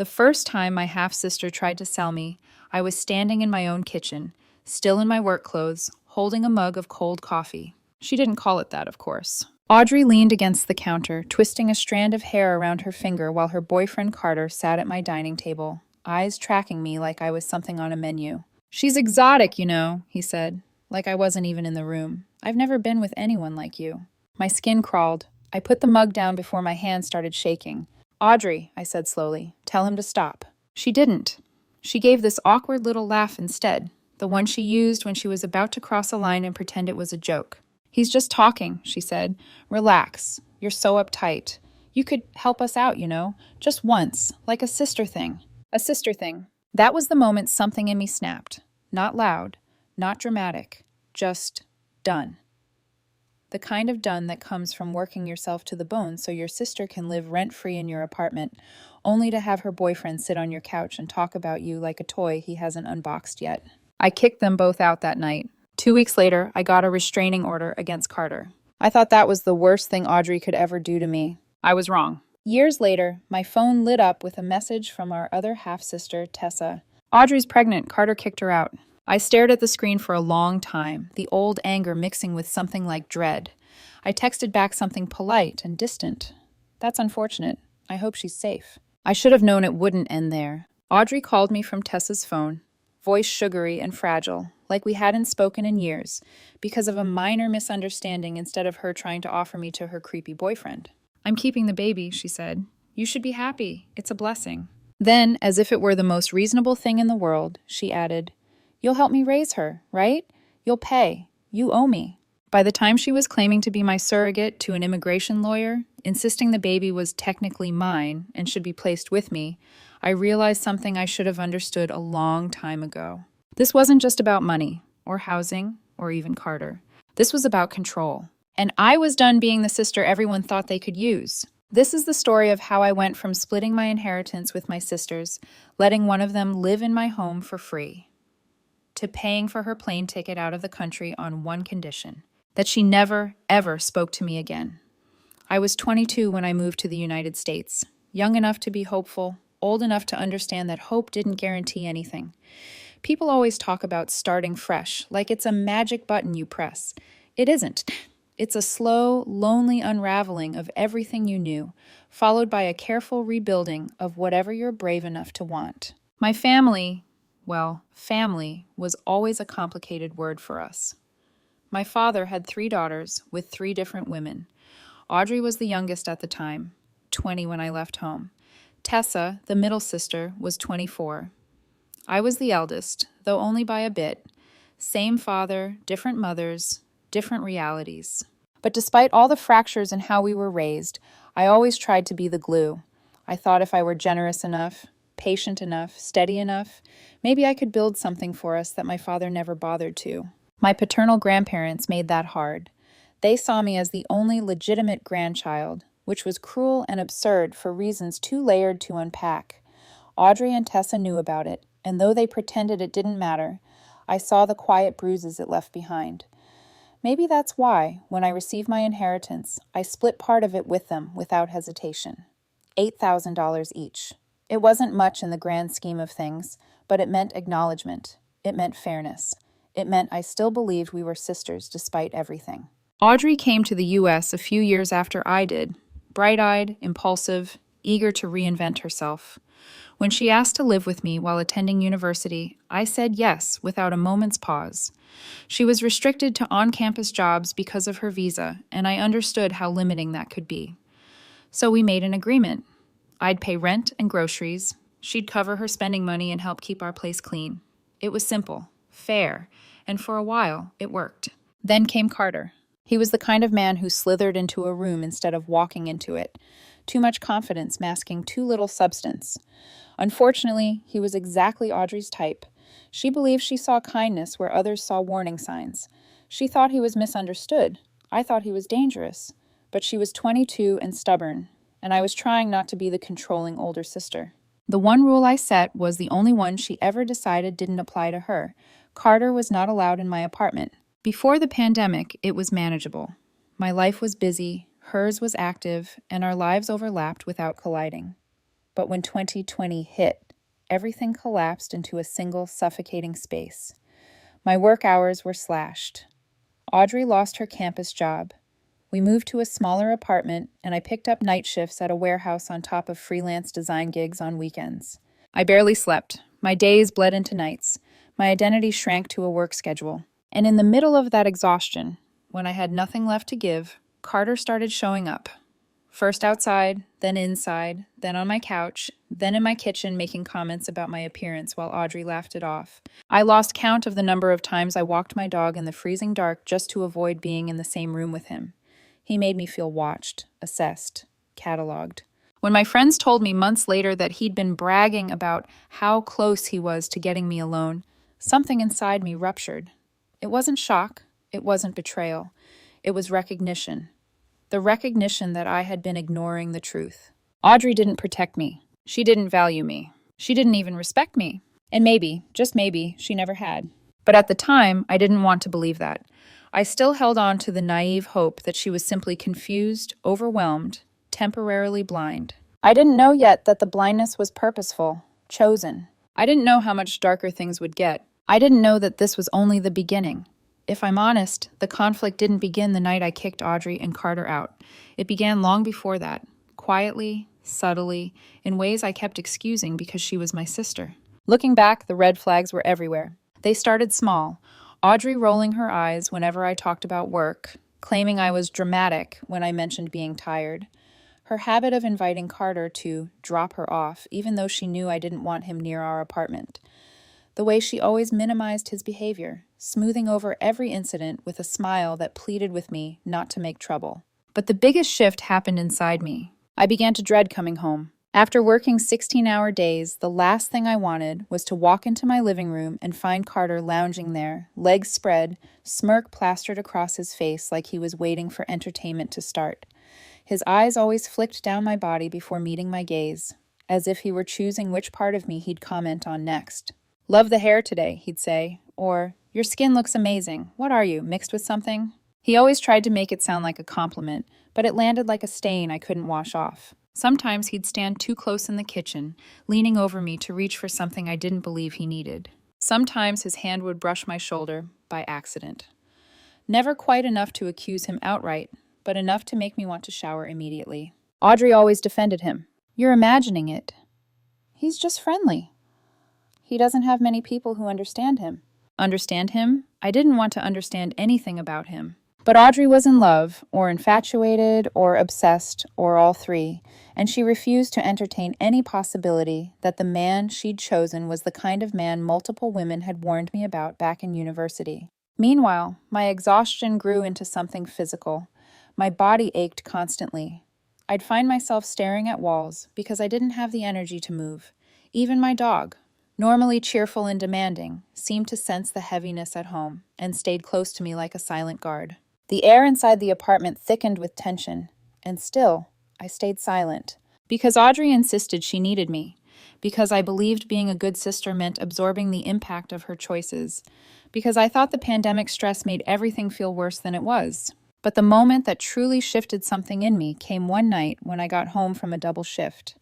The first time my half-sister tried to sell me, I was standing in my own kitchen, still in my work clothes, holding a mug of cold coffee. She didn't call it that, of course. Audrey leaned against the counter, twisting a strand of hair around her finger while her boyfriend Carter sat at my dining table, eyes tracking me like I was something on a menu. "She's exotic, you know," he said, like I wasn't even in the room. "I've never been with anyone like you." My skin crawled. I put the mug down before my hand started shaking. "Audrey," I said slowly, "tell him to stop." She didn't. She gave this awkward little laugh instead, the one she used when she was about to cross a line and pretend it was a joke. "He's just talking," she said. "Relax. You're so uptight. You could help us out, you know, just once, like a sister thing." A sister thing. That was the moment something in me snapped. Not loud, not dramatic, just done. The kind of done that comes from working yourself to the bone so your sister can live rent-free in your apartment, only to have her boyfriend sit on your couch and talk about you like a toy he hasn't unboxed yet. I kicked them both out that night. 2 weeks later, I got a restraining order against Carter. I thought that was the worst thing Audrey could ever do to me. I was wrong. Years later, my phone lit up with a message from our other half-sister, Tessa. "Audrey's pregnant. Carter kicked her out." I stared at the screen for a long time, the old anger mixing with something like dread. I texted back something polite and distant. "That's unfortunate. I hope she's safe." I should have known it wouldn't end there. Audrey called me from Tessa's phone, voice sugary and fragile, like we hadn't spoken in years, because of a minor misunderstanding instead of her trying to offer me to her creepy boyfriend. "I'm keeping the baby," she said. "You should be happy. It's a blessing." Then, as if it were the most reasonable thing in the world, she added, "You'll help me raise her, right? You'll pay. You owe me." By the time she was claiming to be my surrogate to an immigration lawyer, insisting the baby was technically mine and should be placed with me, I realized something I should have understood a long time ago. This wasn't just about money, or housing, or even Carter. This was about control. And I was done being the sister everyone thought they could use. This is the story of how I went from splitting my inheritance with my sisters, letting one of them live in my home for free, to paying for her plane ticket out of the country on one condition: that she never, ever spoke to me again. I was 22 when I moved to the United States, young enough to be hopeful, old enough to understand that hope didn't guarantee anything. People always talk about starting fresh, like it's a magic button you press. It isn't. It's a slow, lonely unraveling of everything you knew, followed by a careful rebuilding of whatever you're brave enough to want. My family, well, family was always a complicated word for us. My father had 3 daughters with 3 different women. Audrey was the youngest at the time, 20 when I left home. Tessa, the middle sister, was 24. I was the eldest, though only by a bit. Same father, different mothers, different realities. But despite all the fractures in how we were raised, I always tried to be the glue. I thought if I were generous enough, patient enough, steady enough, maybe I could build something for us that my father never bothered to. My paternal grandparents made that hard. They saw me as the only legitimate grandchild, which was cruel and absurd for reasons too layered to unpack. Audrey and Tessa knew about it, and though they pretended it didn't matter, I saw the quiet bruises it left behind. Maybe that's why, when I received my inheritance, I split part of it with them without hesitation. $8,000 each. It wasn't much in the grand scheme of things, but it meant acknowledgement. It meant fairness. It meant I still believed we were sisters despite everything. Audrey came to the U.S. a few years after I did, bright-eyed, impulsive, eager to reinvent herself. When she asked to live with me while attending university, I said yes without a moment's pause. She was restricted to on-campus jobs because of her visa, and I understood how limiting that could be. So we made an agreement. I'd pay rent and groceries. She'd cover her spending money and help keep our place clean. It was simple, fair, and for a while, it worked. Then came Carter. He was the kind of man who slithered into a room instead of walking into it. Too much confidence masking too little substance. Unfortunately, he was exactly Audrey's type. She believed she saw kindness where others saw warning signs. She thought he was misunderstood. I thought he was dangerous. But she was 22 and stubborn, and I was trying not to be the controlling older sister. The one rule I set was the only one she ever decided didn't apply to her. Carter was not allowed in my apartment. Before the pandemic, it was manageable. My life was busy, hers was active, and our lives overlapped without colliding. But when 2020 hit, everything collapsed into a single suffocating space. My work hours were slashed. Audrey lost her campus job. We moved to a smaller apartment, and I picked up night shifts at a warehouse on top of freelance design gigs on weekends. I barely slept. My days bled into nights. My identity shrank to a work schedule. And in the middle of that exhaustion, when I had nothing left to give, Carter started showing up. First outside, then inside, then on my couch, then in my kitchen making comments about my appearance while Audrey laughed it off. I lost count of the number of times I walked my dog in the freezing dark just to avoid being in the same room with him. He made me feel watched, assessed, cataloged. When my friends told me months later that he'd been bragging about how close he was to getting me alone, something inside me ruptured. It wasn't shock, it wasn't betrayal, it was recognition. The recognition that I had been ignoring the truth. Audrey didn't protect me. She didn't value me. She didn't even respect me. And maybe, just maybe, she never had. But at the time, I didn't want to believe that. I still held on to the naive hope that she was simply confused, overwhelmed, temporarily blind. I didn't know yet that the blindness was purposeful, chosen. I didn't know how much darker things would get. I didn't know that this was only the beginning. If I'm honest, the conflict didn't begin the night I kicked Audrey and Carter out. It began long before that, quietly, subtly, in ways I kept excusing because she was my sister. Looking back, the red flags were everywhere. They started small, Audrey rolling her eyes whenever I talked about work, claiming I was dramatic when I mentioned being tired. Her habit of inviting Carter to drop her off, even though she knew I didn't want him near our apartment. The way she always minimized his behavior, smoothing over every incident with a smile that pleaded with me not to make trouble. But the biggest shift happened inside me. I began to dread coming home. After working 16-hour days, the last thing I wanted was to walk into my living room and find Carter lounging there, legs spread, smirk plastered across his face like he was waiting for entertainment to start. His eyes always flicked down my body before meeting my gaze, as if he were choosing which part of me he'd comment on next. "Love the hair today," he'd say, or, "Your skin looks amazing. What are you, mixed with something?" He always tried to make it sound like a compliment, but it landed like a stain I couldn't wash off. Sometimes he'd stand too close in the kitchen, leaning over me to reach for something I didn't believe he needed. Sometimes his hand would brush my shoulder by accident. Never quite enough to accuse him outright, but enough to make me want to shower immediately. Audrey always defended him. "You're imagining it. He's just friendly. He doesn't have many people who understand him." Understand him? I didn't want to understand anything about him. But Audrey was in love, or infatuated, or obsessed, or all three, and she refused to entertain any possibility that the man she'd chosen was the kind of man multiple women had warned me about back in university. Meanwhile, my exhaustion grew into something physical. My body ached constantly. I'd find myself staring at walls because I didn't have the energy to move. Even my dog, normally cheerful and demanding, seemed to sense the heaviness at home and stayed close to me like a silent guard. The air inside the apartment thickened with tension, and still, I stayed silent. Because Audrey insisted she needed me. Because I believed being a good sister meant absorbing the impact of her choices. Because I thought the pandemic stress made everything feel worse than it was. But the moment that truly shifted something in me came one night when I got home from a double shift.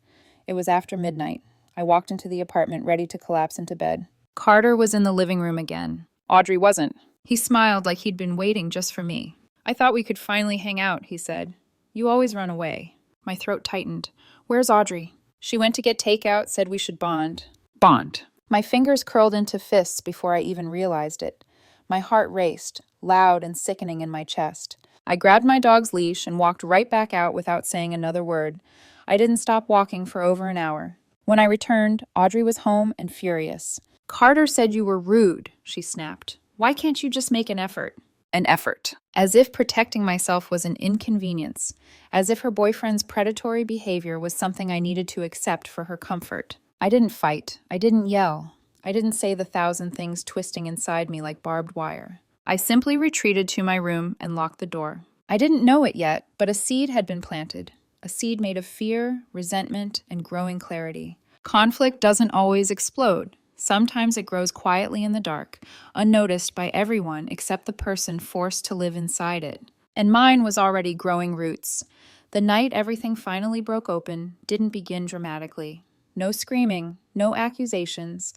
It was after midnight. I walked into the apartment ready to collapse into bed. Carter was in the living room again. Audrey wasn't. He smiled like he'd been waiting just for me. "I thought we could finally hang out," he said. "You always run away." My throat tightened. "Where's Audrey?" "She went to get takeout, said we should bond." Bond. My fingers curled into fists before I even realized it. My heart raced, loud and sickening in my chest. I grabbed my dog's leash and walked right back out without saying another word. I didn't stop walking for over an hour. When I returned, Audrey was home and furious. "Carter said you were rude," she snapped. "Why can't you just make an effort?" An effort. As if protecting myself was an inconvenience. As if her boyfriend's predatory behavior was something I needed to accept for her comfort. I didn't fight. I didn't yell. I didn't say the thousand things twisting inside me like barbed wire. I simply retreated to my room and locked the door. I didn't know it yet, but a seed had been planted. A seed made of fear, resentment, and growing clarity. Conflict doesn't always explode. Sometimes it grows quietly in the dark, unnoticed by everyone except the person forced to live inside it. And mine was already growing roots. The night everything finally broke open didn't begin dramatically. No screaming, no accusations,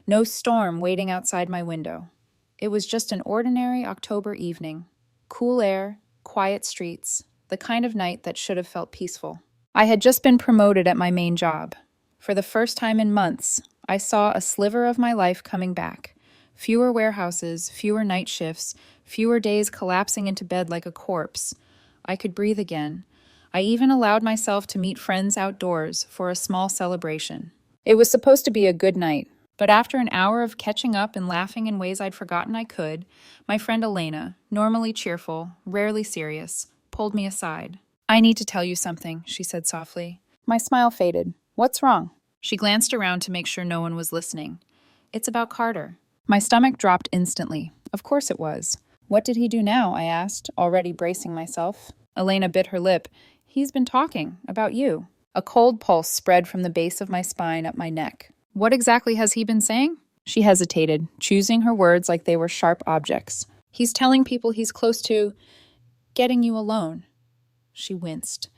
no storm waiting outside my window. It was just an ordinary October evening. Cool air, quiet streets, the kind of night that should have felt peaceful. I had just been promoted at my main job. For the first time in months, I saw a sliver of my life coming back. Fewer warehouses, fewer night shifts, fewer days collapsing into bed like a corpse. I could breathe again. I even allowed myself to meet friends outdoors for a small celebration. It was supposed to be a good night, but after an hour of catching up and laughing in ways I'd forgotten I could, my friend Elena, normally cheerful, rarely serious, pulled me aside. "I need to tell you something," she said softly. My smile faded. "What's wrong?" She glanced around to make sure no one was listening. "It's about Carter." My stomach dropped instantly. Of course it was. "What did he do now?" I asked, already bracing myself. Elena bit her lip. "He's been talking about you." A cold pulse spread from the base of my spine up my neck. "What exactly has he been saying?" She hesitated, choosing her words like they were sharp objects. "He's telling people he's close to getting you alone." She winced,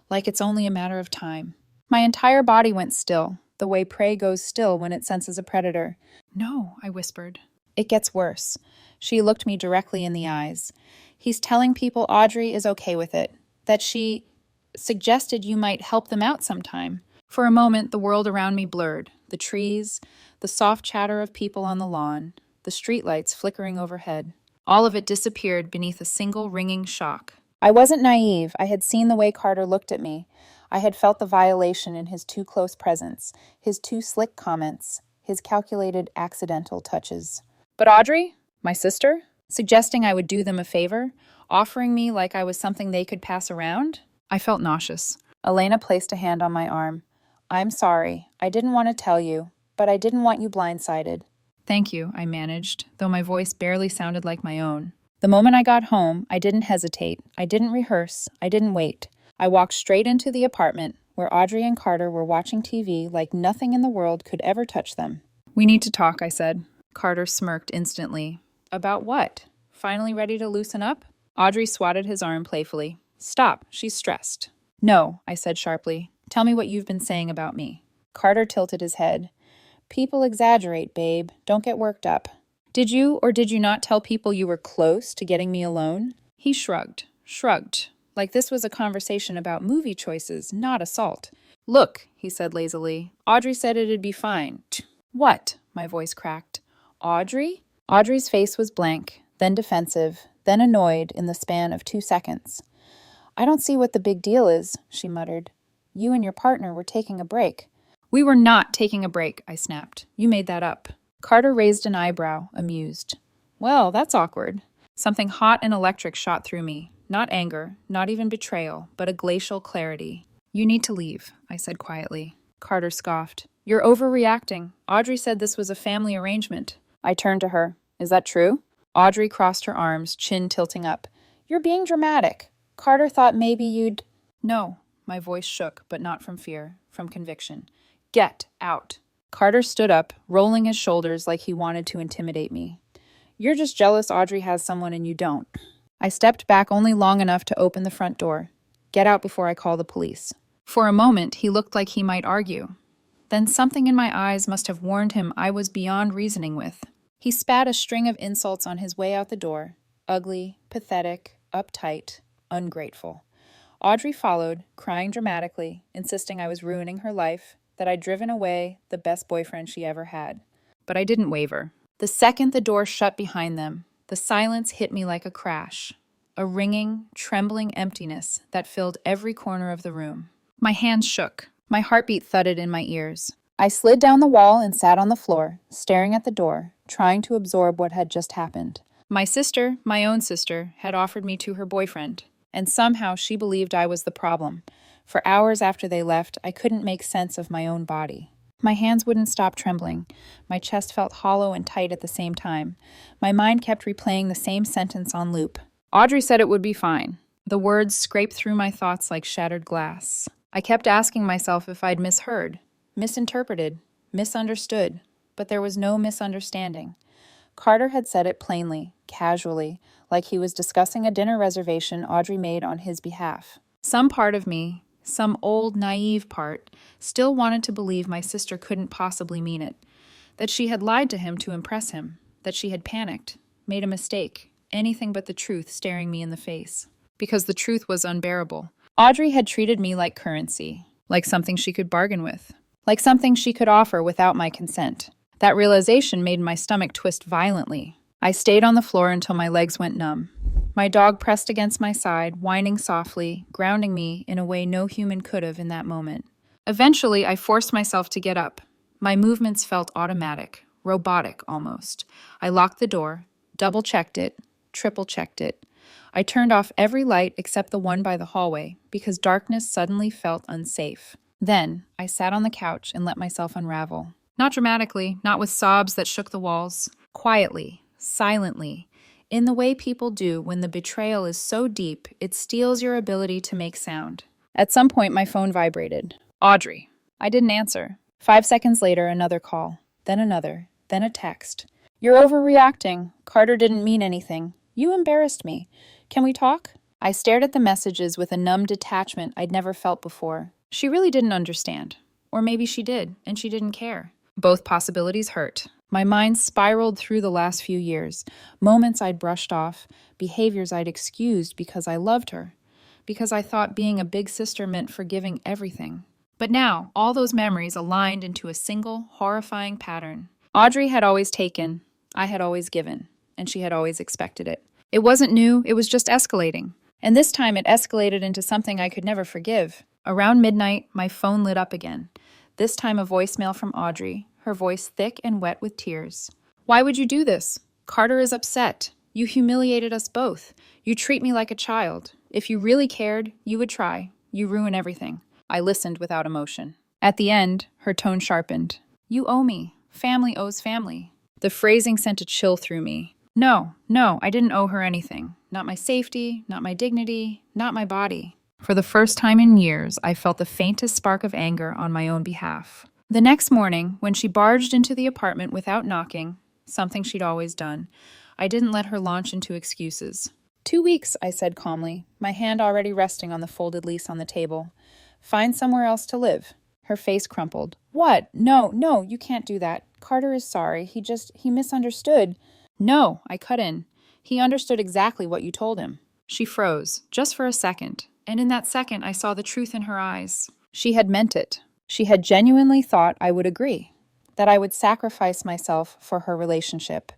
like it's only a matter of time. My entire body went still, the way prey goes still when it senses a predator. "No," I whispered. "It gets worse." She looked me directly in the eyes. "He's telling people Audrey is okay with it, that she suggested you might help them out sometime." For a moment, the world around me blurred. The trees, the soft chatter of people on the lawn, the streetlights flickering overhead. All of it disappeared beneath a single ringing shock. I wasn't naive. I had seen the way Carter looked at me. I had felt the violation in his too close presence, his too slick comments, his calculated accidental touches. "But Audrey, my sister, suggesting I would do them a favor, offering me like I was something they could pass around?" I felt nauseous. Elena placed a hand on my arm. "I'm sorry. I didn't want to tell you, but I didn't want you blindsided." "Thank you," I managed, though my voice barely sounded like my own. The moment I got home, I didn't hesitate. I didn't rehearse. I didn't wait. I walked straight into the apartment, where Audrey and Carter were watching TV like nothing in the world could ever touch them. "We need to talk," I said. Carter smirked instantly. "About what? Finally ready to loosen up?" Audrey swatted his arm playfully. "Stop, she's stressed." "No," I said sharply. "Tell me what you've been saying about me." Carter tilted his head. "People exaggerate, babe. Don't get worked up." "Did you or did you not tell people you were close to getting me alone?" He shrugged, like this was a conversation about movie choices, not assault. "Look," he said lazily, "Audrey said it'd be fine." "What?" My voice cracked. "Audrey?" Audrey's face was blank, then defensive, then annoyed in the span of 2 seconds. "I don't see what the big deal is," she muttered. "You and your partner were taking a break." "We were not taking a break," I snapped. "You made that up." Carter raised an eyebrow, amused. "Well, that's awkward." Something hot and electric shot through me. Not anger, not even betrayal, but a glacial clarity. "You need to leave," I said quietly. Carter scoffed. "You're overreacting. Audrey said this was a family arrangement." I turned to her. "Is that true?" Audrey crossed her arms, chin tilting up. "You're being dramatic. Carter thought maybe you'd—" "No." My voice shook, but not from fear, from conviction. "Get out." Carter stood up, rolling his shoulders like he wanted to intimidate me. "You're just jealous Audrey has someone and you don't." I stepped back only long enough to open the front door. "Get out before I call the police." For a moment, he looked like he might argue. Then something in my eyes must have warned him I was beyond reasoning with. He spat a string of insults on his way out the door. Ugly, pathetic, uptight, ungrateful. Audrey followed, crying dramatically, insisting I was ruining her life, that I'd driven away the best boyfriend she ever had. But I didn't waver. The second the door shut behind them, the silence hit me like a crash. A ringing, trembling emptiness that filled every corner of the room. My hands shook. My heartbeat thudded in my ears. I slid down the wall and sat on the floor, staring at the door, trying to absorb what had just happened. My sister, my own sister, had offered me to her boyfriend, and somehow she believed I was the problem. For hours after they left, I couldn't make sense of my own body. My hands wouldn't stop trembling. My chest felt hollow and tight at the same time. My mind kept replaying the same sentence on loop. Audrey said it would be fine. The words scraped through my thoughts like shattered glass. I kept asking myself if I'd misheard, misinterpreted, misunderstood, but there was no misunderstanding. Carter had said it plainly, casually, like he was discussing a dinner reservation Audrey made on his behalf. Some part of me, some old, naive part, still wanted to believe my sister couldn't possibly mean it, that she had lied to him to impress him, that she had panicked, made a mistake, anything but the truth staring me in the face. Because the truth was unbearable. Audrey had treated me like currency, like something she could bargain with, like something she could offer without my consent. That realization made my stomach twist violently. I stayed on the floor until my legs went numb. My dog pressed against my side, whining softly, grounding me in a way no human could have in that moment. Eventually, I forced myself to get up. My movements felt automatic, robotic almost. I locked the door, double-checked it, triple-checked it. I turned off every light except the one by the hallway because darkness suddenly felt unsafe. Then, I sat on the couch and let myself unravel. Not dramatically, not with sobs that shook the walls. Quietly, silently, in the way people do when the betrayal is so deep it steals your ability to make sound. At some point, my phone vibrated. Audrey. I didn't answer. 5 seconds later, another call. Then another. Then a text. You're overreacting. Carter didn't mean anything. You embarrassed me. Can we talk? I stared at the messages with a numb detachment I'd never felt before. She really didn't understand. Or maybe she did, and she didn't care. Both possibilities hurt. My mind spiraled through the last few years. Moments I'd brushed off, behaviors I'd excused because I loved her, because I thought being a big sister meant forgiving everything. But now, all those memories aligned into a single, horrifying pattern. Audrey had always taken, I had always given, and she had always expected it. It wasn't new, it was just escalating. And this time it escalated into something I could never forgive. Around midnight, my phone lit up again. This time a voicemail from Audrey, her voice thick and wet with tears. Why would you do this? Carter is upset. You humiliated us both. You treat me like a child. If you really cared, you would try. You ruin everything. I listened without emotion. At the end, her tone sharpened. You owe me. Family owes family. The phrasing sent a chill through me. No, I didn't owe her anything. Not my safety, not my dignity, not my body. For the first time in years, I felt the faintest spark of anger on my own behalf. The next morning, when she barged into the apartment without knocking, something she'd always done, I didn't let her launch into excuses. 2 weeks, I said calmly, my hand already resting on the folded lease on the table. Find somewhere else to live. Her face crumpled. What? No, you can't do that. Carter is sorry. He misunderstood. No, I cut in. He understood exactly what you told him. She froze, just for a second, and in that second I saw the truth in her eyes. She had meant it. She had genuinely thought I would agree, that I would sacrifice myself for her relationship,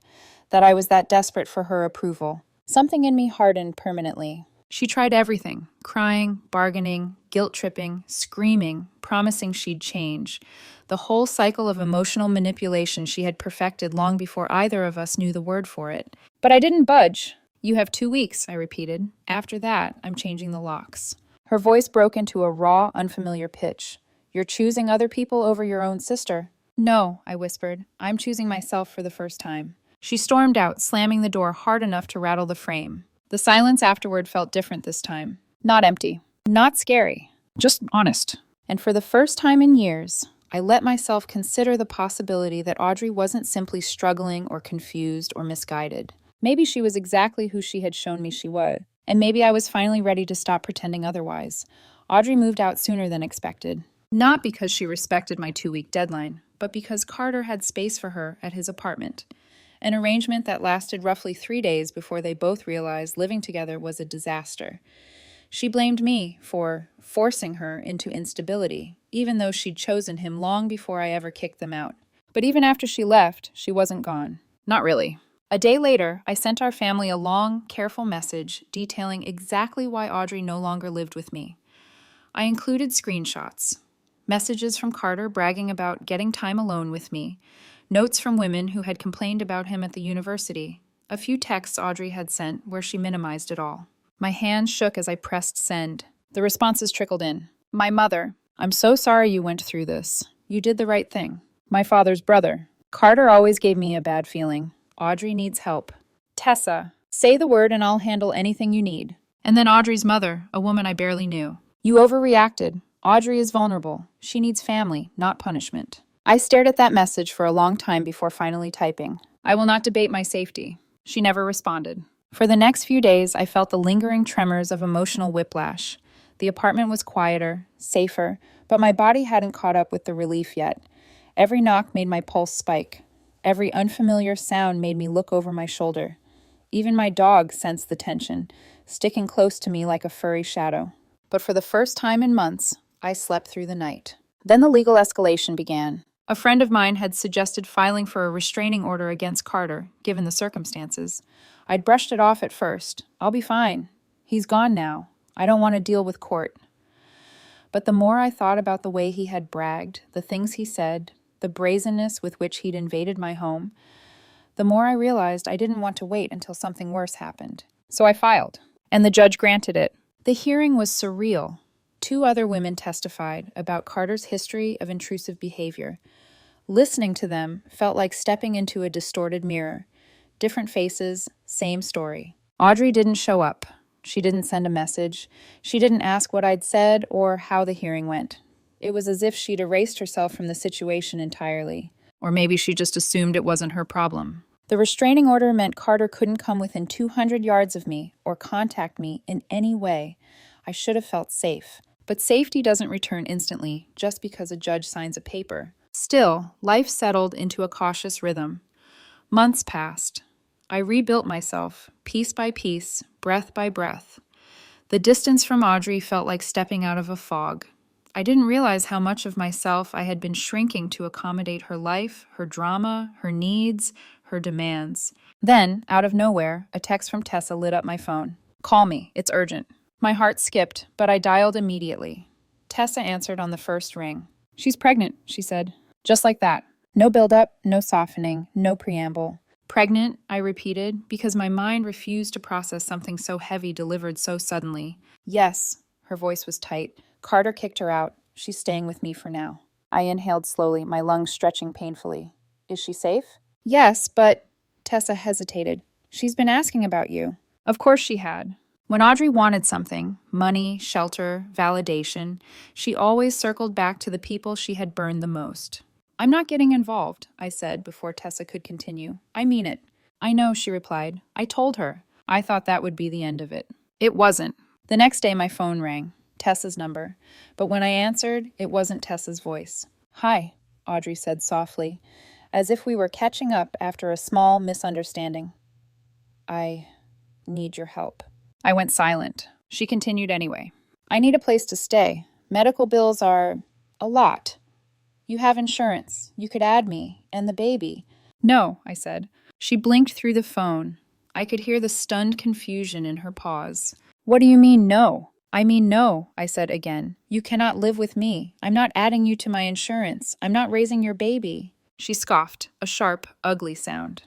that I was that desperate for her approval. Something in me hardened permanently. She tried everything, crying, bargaining, guilt-tripping, screaming, promising she'd change. The whole cycle of emotional manipulation she had perfected long before either of us knew the word for it. But I didn't budge. You have 2 weeks, I repeated. After that, I'm changing the locks. Her voice broke into a raw, unfamiliar pitch. You're choosing other people over your own sister. No, I whispered. I'm choosing myself for the first time. She stormed out, slamming the door hard enough to rattle the frame. The silence afterward felt different this time. Not empty. Not scary. Just honest. And for the first time in years, I let myself consider the possibility that Audrey wasn't simply struggling or confused or misguided. Maybe she was exactly who she had shown me she was. And maybe I was finally ready to stop pretending otherwise. Audrey moved out sooner than expected. Not because she respected my 2-week deadline, but because Carter had space for her at his apartment. An arrangement that lasted roughly 3 days before they both realized living together was a disaster. She blamed me for forcing her into instability, even though she'd chosen him long before I ever kicked them out. But even after she left, she wasn't gone. Not really. A day later, I sent our family a long, careful message detailing exactly why Audrey no longer lived with me. I included screenshots, messages from Carter bragging about getting time alone with me, notes from women who had complained about him at the university, a few texts Audrey had sent where she minimized it all. My hands shook as I pressed send. The responses trickled in. My mother, I'm so sorry you went through this. You did the right thing. My father's brother. Carter always gave me a bad feeling. Audrey needs help. Tessa, say the word and I'll handle anything you need. And then Audrey's mother, a woman I barely knew. You overreacted. Audrey is vulnerable. She needs family, not punishment. I stared at that message for a long time before finally typing. I will not debate my safety. She never responded. For the next few days, I felt the lingering tremors of emotional whiplash. The apartment was quieter, safer, but my body hadn't caught up with the relief yet. Every knock made my pulse spike. Every unfamiliar sound made me look over my shoulder. Even my dog sensed the tension, sticking close to me like a furry shadow. But for the first time in months, I slept through the night. Then the legal escalation began. A friend of mine had suggested filing for a restraining order against Carter, given the circumstances. I'd brushed it off at first. I'll be fine. He's gone now. I don't want to deal with court. But the more I thought about the way he had bragged, the things he said, the brazenness with which he'd invaded my home, the more I realized I didn't want to wait until something worse happened. So I filed, and the judge granted it. The hearing was surreal. 2 other women testified about Carter's history of intrusive behavior. Listening to them felt like stepping into a distorted mirror. Different faces, same story. Audrey didn't show up. She didn't send a message. She didn't ask what I'd said or how the hearing went. It was as if she'd erased herself from the situation entirely. Or maybe she just assumed it wasn't her problem. The restraining order meant Carter couldn't come within 200 yards of me or contact me in any way. I should have felt safe. But safety doesn't return instantly just because a judge signs a paper. Still, life settled into a cautious rhythm. Months passed. I rebuilt myself, piece by piece, breath by breath. The distance from Audrey felt like stepping out of a fog. I didn't realize how much of myself I had been shrinking to accommodate her life, her drama, her needs, her demands. Then, out of nowhere, a text from Tessa lit up my phone. "Call me, it's urgent." My heart skipped, but I dialed immediately. Tessa answered on the first ring. "She's pregnant," she said. Just like that. No build-up, no softening, no preamble. "Pregnant," I repeated, because my mind refused to process something so heavy delivered so suddenly. "Yes." Her voice was tight. "Carter kicked her out. She's staying with me for now." I inhaled slowly, my lungs stretching painfully. "Is she safe?" "Yes, but—" Tessa hesitated. "She's been asking about you." Of course she had. When Audrey wanted something, money, shelter, validation, she always circled back to the people she had burned the most. "I'm not getting involved," I said before Tessa could continue. "I mean it." "I know," she replied. "I told her. I thought that would be the end of it." It wasn't. The next day my phone rang. Tessa's number. But when I answered, it wasn't Tessa's voice. "Hi," Audrey said softly, as if we were catching up after a small misunderstanding. "I need your help." I went silent. She continued anyway. "I need a place to stay. Medical bills are a lot. You have insurance. You could add me and the baby." "No," I said. She blinked through the phone. I could hear the stunned confusion in her pause. "What do you mean, no?" "I mean, no," I said again. "You cannot live with me. I'm not adding you to my insurance. I'm not raising your baby." She scoffed, a sharp, ugly sound.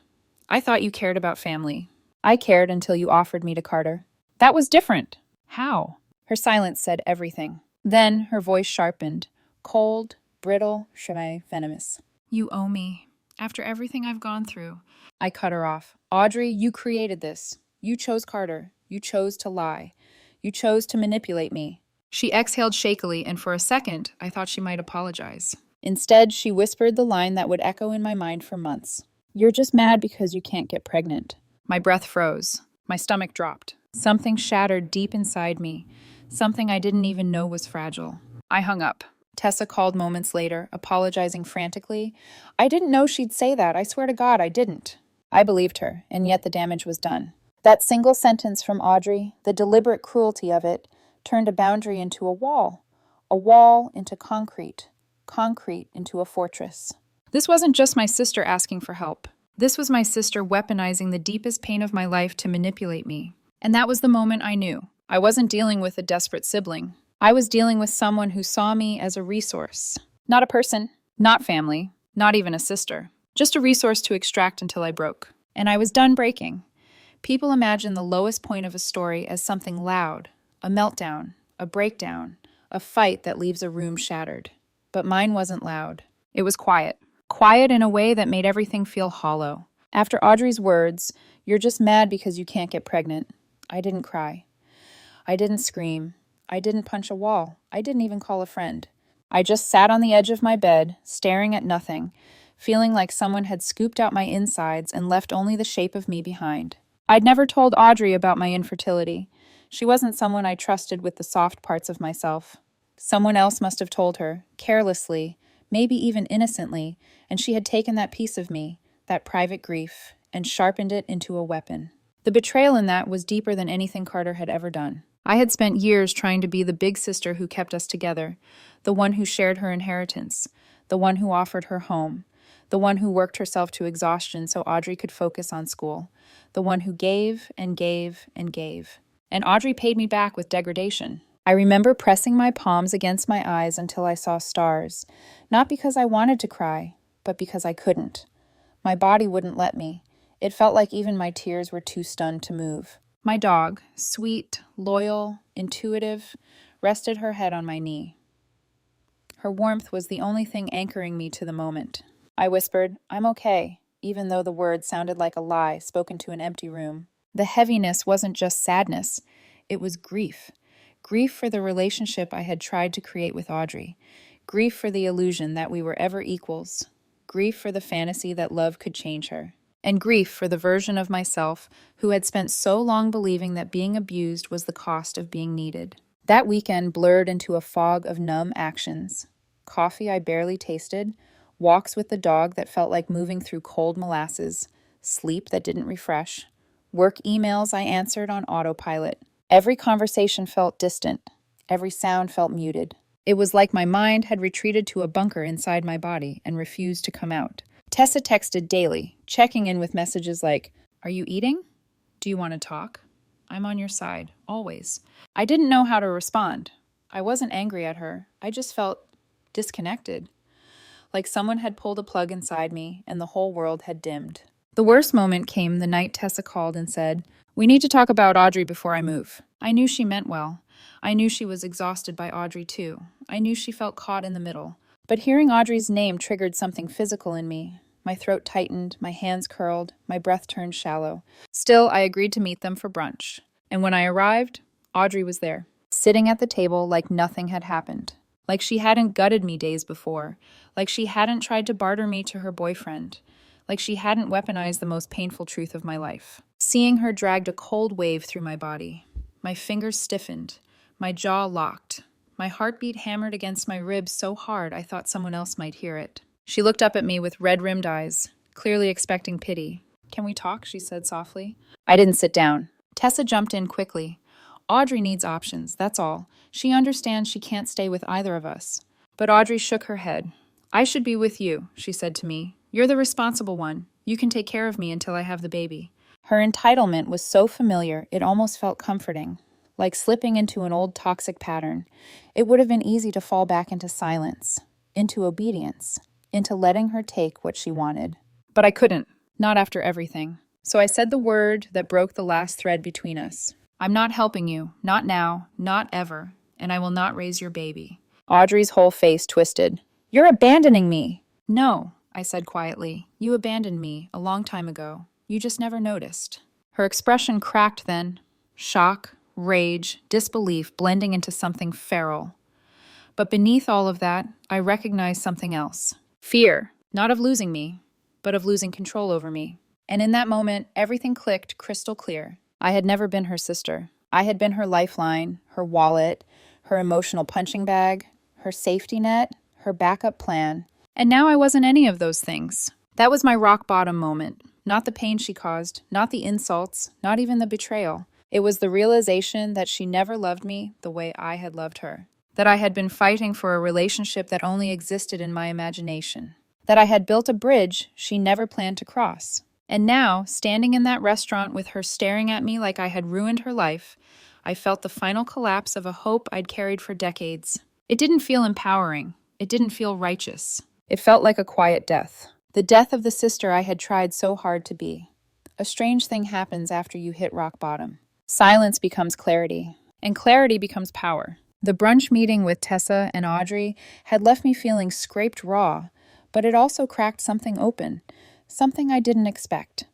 "I thought you cared about family." "I cared until you offered me to Carter." "That was different." "How?" Her silence said everything. Then her voice sharpened. Cold, brittle, venomous. "You owe me. After everything I've gone through." I cut her off. "Audrey, you created this. You chose Carter. You chose to lie. You chose to manipulate me." She exhaled shakily, and for a second, I thought she might apologize. Instead, she whispered the line that would echo in my mind for months. "You're just mad because you can't get pregnant." My breath froze. My stomach dropped. Something shattered deep inside me. Something I didn't even know was fragile. I hung up. Tessa called moments later, apologizing frantically. "I didn't know she'd say that. I swear to God, I didn't." I believed her, and yet the damage was done. That single sentence from Audrey, the deliberate cruelty of it, turned a boundary into a wall into concrete into a fortress. This wasn't just my sister asking for help. This was my sister weaponizing the deepest pain of my life to manipulate me. And that was the moment I knew. I wasn't dealing with a desperate sibling. I was dealing with someone who saw me as a resource. Not a person, not family, not even a sister. Just a resource to extract until I broke. And I was done breaking. People imagine the lowest point of a story as something loud, a meltdown, a breakdown, a fight that leaves a room shattered. But mine wasn't loud. It was quiet. Quiet in a way that made everything feel hollow. After Audrey's words, "You're just mad because you can't get pregnant," I didn't cry. I didn't scream. I didn't punch a wall. I didn't even call a friend. I just sat on the edge of my bed, staring at nothing, feeling like someone had scooped out my insides and left only the shape of me behind. I'd never told Audrey about my infertility. She wasn't someone I trusted with the soft parts of myself. Someone else must have told her, carelessly, maybe even innocently, and she had taken that piece of me, that private grief, and sharpened it into a weapon. The betrayal in that was deeper than anything Carter had ever done. I had spent years trying to be the big sister who kept us together, the one who shared her inheritance, the one who offered her home, the one who worked herself to exhaustion so Audrey could focus on school, the one who gave and gave and gave. And Audrey paid me back with degradation. I remember pressing my palms against my eyes until I saw stars, not because I wanted to cry, but because I couldn't. My body wouldn't let me. It felt like even my tears were too stunned to move. My dog, sweet, loyal, intuitive, rested her head on my knee. Her warmth was the only thing anchoring me to the moment. I whispered, "I'm okay," even though the words sounded like a lie spoken to an empty room. The heaviness wasn't just sadness, it was grief. Grief for the relationship I had tried to create with Audrey. Grief for the illusion that we were ever equals. Grief for the fantasy that love could change her. And grief for the version of myself who had spent so long believing that being abused was the cost of being needed. That weekend blurred into a fog of numb actions. Coffee I barely tasted, walks with the dog that felt like moving through cold molasses, sleep that didn't refresh, work emails I answered on autopilot. Every conversation felt distant. Every sound felt muted. It was like my mind had retreated to a bunker inside my body and refused to come out. Tessa texted daily, checking in with messages like, "Are you eating? Do you want to talk? I'm on your side, always." I didn't know how to respond. I wasn't angry at her. I just felt disconnected. Like someone had pulled a plug inside me and the whole world had dimmed. The worst moment came the night Tessa called and said, "We need to talk about Audrey before I move." I knew she meant well. I knew she was exhausted by Audrey too. I knew she felt caught in the middle. But hearing Audrey's name triggered something physical in me. My throat tightened, my hands curled, my breath turned shallow. Still, I agreed to meet them for brunch. And when I arrived, Audrey was there, sitting at the table like nothing had happened. Like she hadn't gutted me days before. Like she hadn't tried to barter me to her boyfriend. Like she hadn't weaponized the most painful truth of my life. Seeing her dragged a cold wave through my body. My fingers stiffened. My jaw locked. My heartbeat hammered against my ribs so hard I thought someone else might hear it. She looked up at me with red-rimmed eyes, clearly expecting pity. "Can we talk?" she said softly. I didn't sit down. Tessa jumped in quickly. "Audrey needs options, that's all. She understands she can't stay with either of us." But Audrey shook her head. "I should be with you," she said to me. "You're the responsible one. You can take care of me until I have the baby." Her entitlement was so familiar, it almost felt comforting. Like slipping into an old toxic pattern. It would have been easy to fall back into silence, into obedience, into letting her take what she wanted. But I couldn't, not after everything. So I said the word that broke the last thread between us. "I'm not helping you, not now, not ever, and I will not raise your baby." Audrey's whole face twisted. "You're abandoning me." "No," I said quietly. "You abandoned me a long time ago. You just never noticed." Her expression cracked then. Shock, rage, disbelief blending into something feral. But beneath all of that, I recognized something else. Fear, not of losing me, but of losing control over me. And in that moment, everything clicked crystal clear. I had never been her sister. I had been her lifeline, her wallet, her emotional punching bag, her safety net, her backup plan. And now I wasn't any of those things. That was my rock bottom moment. Not the pain she caused, not the insults, not even the betrayal. It was the realization that she never loved me the way I had loved her. That I had been fighting for a relationship that only existed in my imagination. That I had built a bridge she never planned to cross. And now, standing in that restaurant with her staring at me like I had ruined her life, I felt the final collapse of a hope I'd carried for decades. It didn't feel empowering. It didn't feel righteous. It felt like a quiet death. The death of the sister I had tried so hard to be. A strange thing happens after you hit rock bottom. Silence becomes clarity, and clarity becomes power. The brunch meeting with Tessa and Audrey had left me feeling scraped raw, but it also cracked something open, something I didn't expect.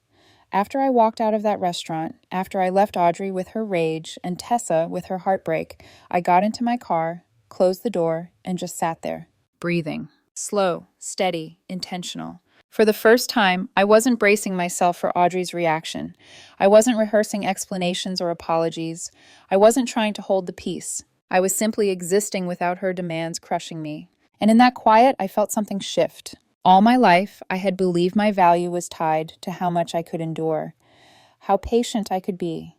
After I walked out of that restaurant, after I left Audrey with her rage and Tessa with her heartbreak, I got into my car, closed the door, and just sat there, breathing. Slow, steady, intentional. For the first time, I wasn't bracing myself for Audrey's reaction. I wasn't rehearsing explanations or apologies. I wasn't trying to hold the peace. I was simply existing without her demands crushing me. And in that quiet, I felt something shift. All my life, I had believed my value was tied to how much I could endure, how patient I could be,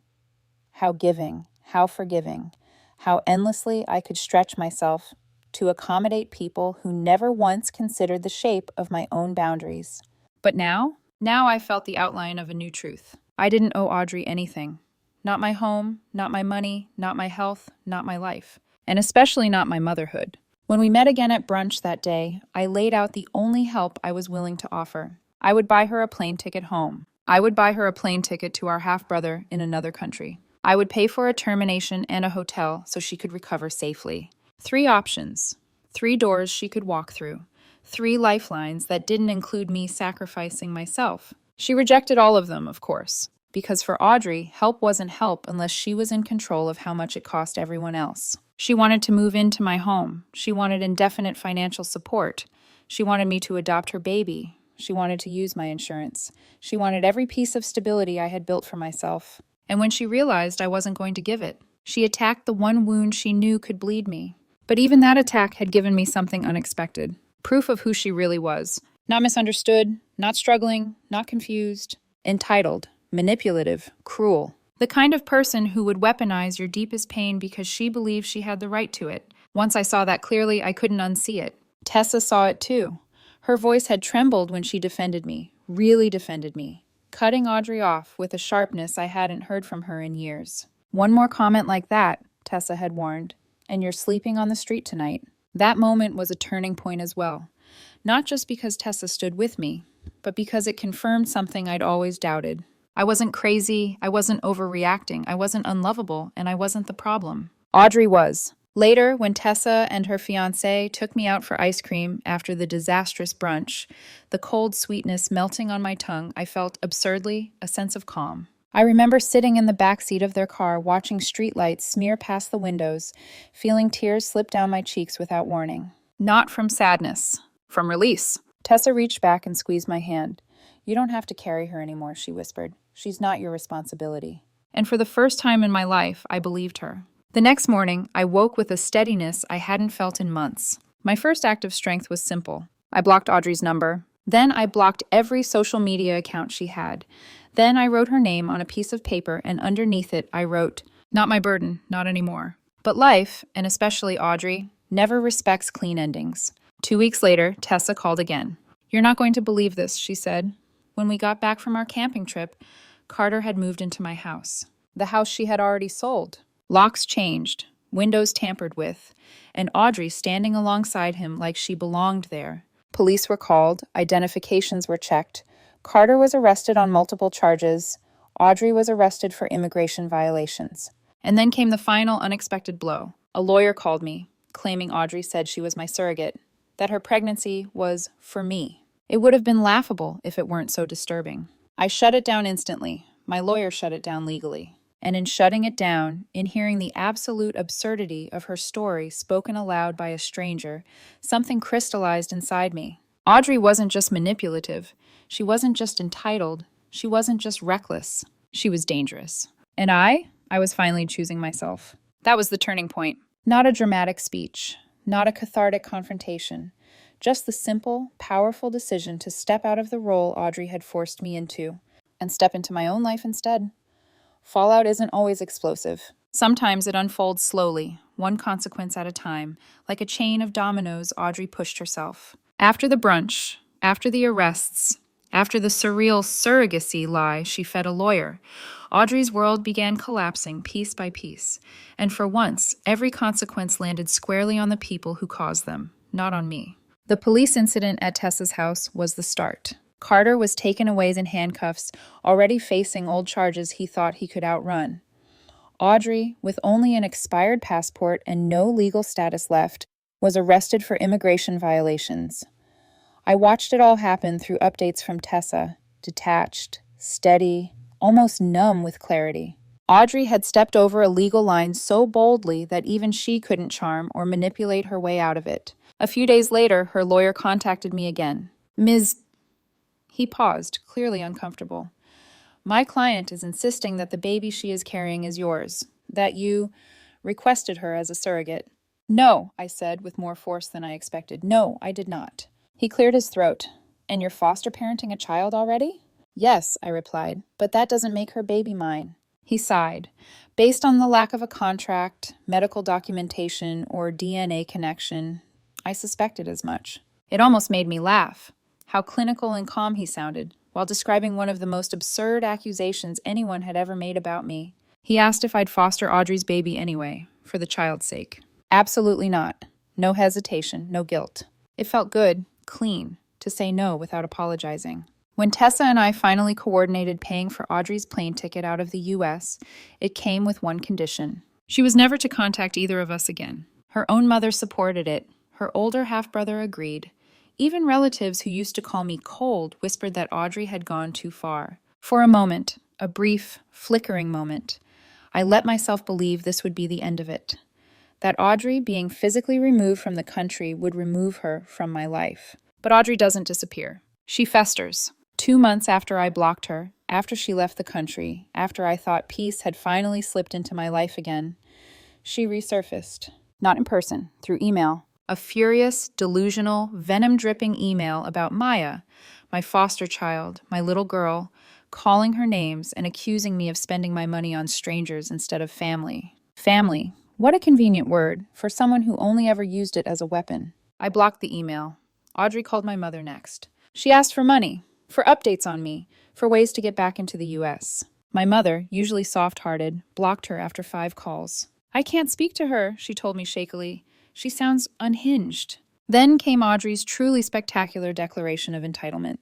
how giving, how forgiving, how endlessly I could stretch myself to accommodate people who never once considered the shape of my own boundaries. But now I felt the outline of a new truth. I didn't owe Audrey anything. Not my home, not my money, not my health, not my life, and especially not my motherhood. When we met again at brunch that day, I laid out the only help I was willing to offer. I would buy her a plane ticket home. I would buy her a plane ticket to our half-brother in another country. I would pay for a termination and a hotel so she could recover safely. 3 options, 3 doors she could walk through, 3 lifelines that didn't include me sacrificing myself. She rejected all of them, of course, because for Audrey, help wasn't help unless she was in control of how much it cost everyone else. She wanted to move into my home. She wanted indefinite financial support. She wanted me to adopt her baby. She wanted to use my insurance. She wanted every piece of stability I had built for myself. And when she realized I wasn't going to give it, she attacked the one wound she knew could bleed me. But even that attack had given me something unexpected. Proof of who she really was. Not misunderstood, not struggling, not confused. Entitled, manipulative, cruel. The kind of person who would weaponize your deepest pain because she believed she had the right to it. Once I saw that clearly, I couldn't unsee it. Tessa saw it too. Her voice had trembled when she defended me, really defended me, cutting Audrey off with a sharpness I hadn't heard from her in years. One more comment like that, Tessa had warned, and you're sleeping on the street tonight. That moment was a turning point as well. Not just because Tessa stood with me, but because it confirmed something I'd always doubted. I wasn't crazy, I wasn't overreacting, I wasn't unlovable, and I wasn't the problem. Audrey was. Later, when Tessa and her fiancé took me out for ice cream after the disastrous brunch, the cold sweetness melting on my tongue, I felt absurdly a sense of calm. I remember sitting in the back seat of their car watching streetlights smear past the windows, feeling tears slip down my cheeks without warning. Not from sadness, from release. Tessa reached back and squeezed my hand. You don't have to carry her anymore, she whispered. She's not your responsibility. And for the first time in my life, I believed her. The next morning, I woke with a steadiness I hadn't felt in months. My first act of strength was simple. I blocked Audrey's number. Then I blocked every social media account she had. Then I wrote her name on a piece of paper, and underneath it I wrote, "Not my burden, not anymore." But life, and especially Audrey, never respects clean endings. 2 weeks later, Tessa called again. You're not going to believe this, she said. When we got back from our camping trip, Carter had moved into my house. The house she had already sold. Locks changed, windows tampered with, and Audrey standing alongside him like she belonged there. Police were called, identifications were checked. Carter was arrested on multiple charges. Audrey was arrested for immigration violations. And then came the final unexpected blow. A lawyer called me, claiming Audrey said she was my surrogate, that her pregnancy was for me. It would have been laughable if it weren't so disturbing. I shut it down instantly. My lawyer shut it down legally. And in shutting it down, in hearing the absolute absurdity of her story spoken aloud by a stranger, something crystallized inside me. Audrey wasn't just manipulative. She wasn't just entitled. She wasn't just reckless. She was dangerous. And I was finally choosing myself. That was the turning point. Not a dramatic speech, not a cathartic confrontation, just the simple, powerful decision to step out of the role Audrey had forced me into and step into my own life instead. Fallout isn't always explosive. Sometimes it unfolds slowly, one consequence at a time, like a chain of dominoes Audrey pushed herself. After the brunch, after the arrests, after the surreal surrogacy lie she fed a lawyer, Audrey's world began collapsing piece by piece, and for once, every consequence landed squarely on the people who caused them, not on me. The police incident at Tessa's house was the start. Carter was taken away in handcuffs, already facing old charges he thought he could outrun. Audrey, with only an expired passport and no legal status left, was arrested for immigration violations. I watched it all happen through updates from Tessa, detached, steady, almost numb with clarity. Audrey had stepped over a legal line so boldly that even she couldn't charm or manipulate her way out of it. A few days later, her lawyer contacted me again. Ms. He paused, clearly uncomfortable. My client is insisting that the baby she is carrying is yours, that you requested her as a surrogate. No, I said with more force than I expected. No, I did not. He cleared his throat. And you're foster parenting a child already? Yes, I replied, but that doesn't make her baby mine. He sighed. Based on the lack of a contract, medical documentation, or DNA connection, I suspected as much. It almost made me laugh. How clinical and calm he sounded, while describing one of the most absurd accusations anyone had ever made about me. He asked if I'd foster Audrey's baby anyway, for the child's sake. Absolutely not. No hesitation, no guilt. It felt good, clean, to say no without apologizing. When Tessa and I finally coordinated paying for Audrey's plane ticket out of the U.S., it came with one condition. She was never to contact either of us again. Her own mother supported it. Her older half-brother agreed. Even relatives who used to call me cold whispered that Audrey had gone too far. For a moment, a brief, flickering moment, I let myself believe this would be the end of it. That Audrey, being physically removed from the country, would remove her from my life. But Audrey doesn't disappear. She festers. 2 months after I blocked her, after she left the country, after I thought peace had finally slipped into my life again, she resurfaced. Not in person, through email. A furious, delusional, venom-dripping email about Maya, my foster child, my little girl, calling her names and accusing me of spending my money on strangers instead of family. Family. What a convenient word for someone who only ever used it as a weapon. I blocked the email. Audrey called my mother next. She asked for money, for updates on me, for ways to get back into the U.S. My mother, usually soft-hearted, blocked her after 5 calls. I can't speak to her, she told me shakily. She sounds unhinged. Then came Audrey's truly spectacular declaration of entitlement,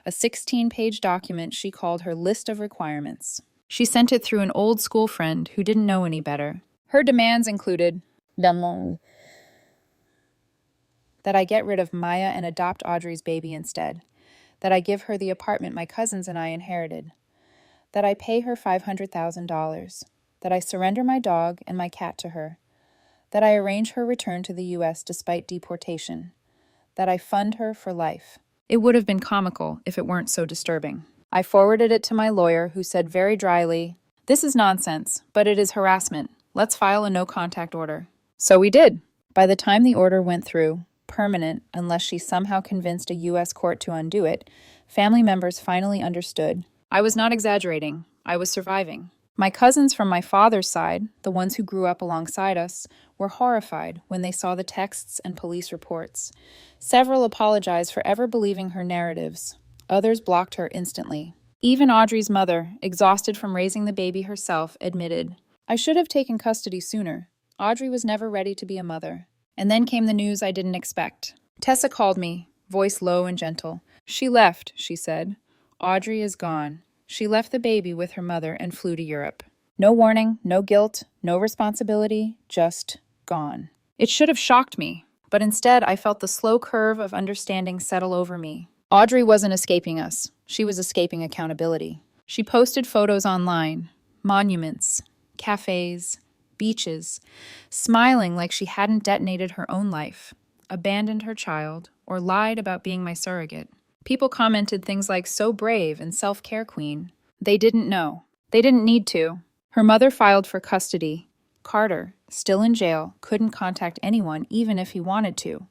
a 16-page document she called her list of requirements. She sent it through an old-school friend who didn't know any better. Her demands included that I get rid of Maya and adopt Audrey's baby instead, that I give her the apartment my cousins and I inherited, that I pay her $500,000, that I surrender my dog and my cat to her, that I arrange her return to the U.S. despite deportation, that I fund her for life. It would have been comical if it weren't so disturbing. I forwarded it to my lawyer, who said very dryly, "This is nonsense, but it is harassment. Let's file a no-contact order." So we did. By the time the order went through, permanent unless she somehow convinced a U.S. court to undo it, family members finally understood. I was not exaggerating. I was surviving. My cousins from my father's side, the ones who grew up alongside us, were horrified when they saw the texts and police reports. Several apologized for ever believing her narratives. Others blocked her instantly. Even Audrey's mother, exhausted from raising the baby herself, admitted, "I should have taken custody sooner. Audrey was never ready to be a mother." And then came the news I didn't expect. Tessa called me, voice low and gentle. "She left," she said. "Audrey is gone. She left the baby with her mother and flew to Europe. No warning, no guilt, no responsibility, just gone." It should have shocked me, but instead I felt the slow curve of understanding settle over me. Audrey wasn't escaping us. She was escaping accountability. She posted photos online, monuments, cafes, beaches, smiling like she hadn't detonated her own life, abandoned her child, or lied about being my surrogate. People commented things like, "So brave" and "self-care queen." They didn't know. They didn't need to. Her mother filed for custody. Carter, still in jail, couldn't contact anyone even if he wanted to.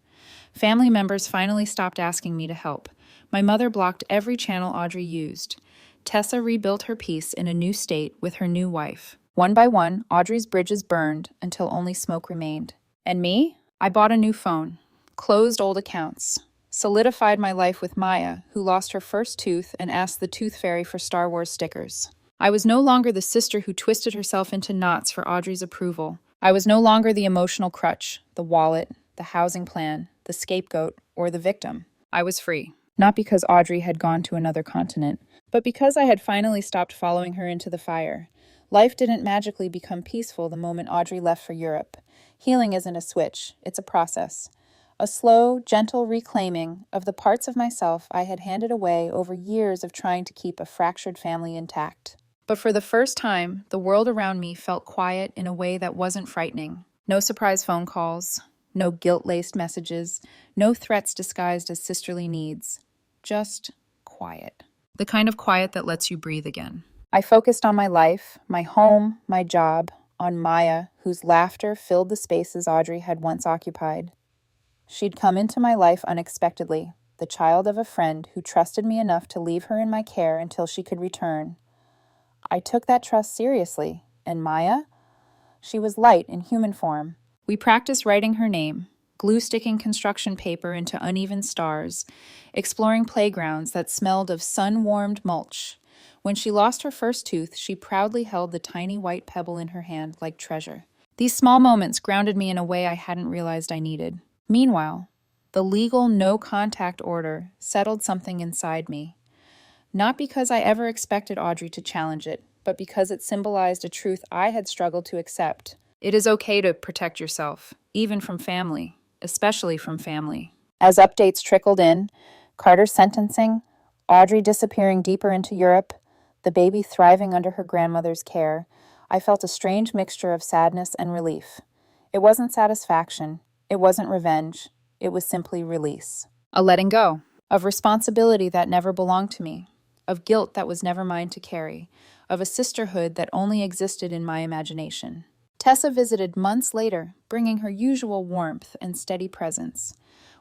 Family members finally stopped asking me to help. My mother blocked every channel Audrey used. Tessa rebuilt her peace in a new state with her new wife. One by one, Audrey's bridges burned until only smoke remained. And me? I bought a new phone, closed old accounts, solidified my life with Maya, who lost her first tooth and asked the Tooth Fairy for Star Wars stickers. I was no longer the sister who twisted herself into knots for Audrey's approval. I was no longer the emotional crutch, the wallet, the housing plan, the scapegoat, or the victim. I was free. Not because Audrey had gone to another continent, but because I had finally stopped following her into the fire. Life didn't magically become peaceful the moment Audrey left for Europe. Healing isn't a switch, it's a process. A slow, gentle reclaiming of the parts of myself I had handed away over years of trying to keep a fractured family intact. But for the first time, the world around me felt quiet in a way that wasn't frightening. No surprise phone calls, no guilt-laced messages, no threats disguised as sisterly needs. Just quiet. The kind of quiet that lets you breathe again. I focused on my life, my home, my job, on Maya, whose laughter filled the spaces Audrey had once occupied. She'd come into my life unexpectedly, the child of a friend who trusted me enough to leave her in my care until she could return. I took that trust seriously, and Maya? She was light in human form. We practiced writing her name, glue-sticking construction paper into uneven stars, exploring playgrounds that smelled of sun-warmed mulch. When she lost her first tooth, she proudly held the tiny white pebble in her hand like treasure. These small moments grounded me in a way I hadn't realized I needed. Meanwhile, the legal no-contact order settled something inside me. Not because I ever expected Audrey to challenge it, but because it symbolized a truth I had struggled to accept. It is okay to protect yourself, even from family, especially from family. As updates trickled in, Carter's sentencing, Audrey disappearing deeper into Europe, the baby thriving under her grandmother's care, I felt a strange mixture of sadness and relief. It wasn't satisfaction. It wasn't revenge. It was simply release. A letting go of responsibility that never belonged to me, of guilt that was never mine to carry, of a sisterhood that only existed in my imagination. Tessa visited months later, bringing her usual warmth and steady presence.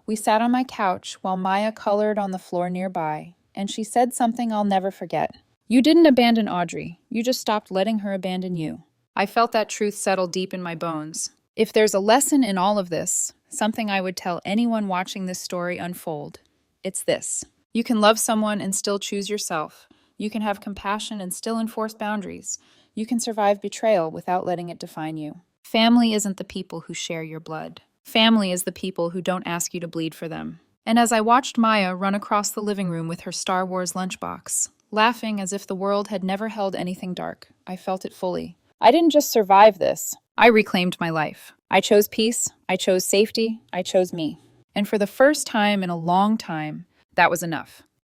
We sat on my couch while Maya colored on the floor nearby, and she said something I'll never forget. You didn't abandon Audrey. You just stopped letting her abandon you. I felt that truth settle deep in my bones. If there's a lesson in all of this, something I would tell anyone watching this story unfold, it's this. You can love someone and still choose yourself. You can have compassion and still enforce boundaries. You can survive betrayal without letting it define you. Family isn't the people who share your blood. Family is the people who don't ask you to bleed for them. And as I watched Maya run across the living room with her Star Wars lunchbox, laughing as if the world had never held anything dark, I felt it fully. I didn't just survive this. I reclaimed my life. I chose peace. I chose safety. I chose me. And for the first time in a long time, that was enough.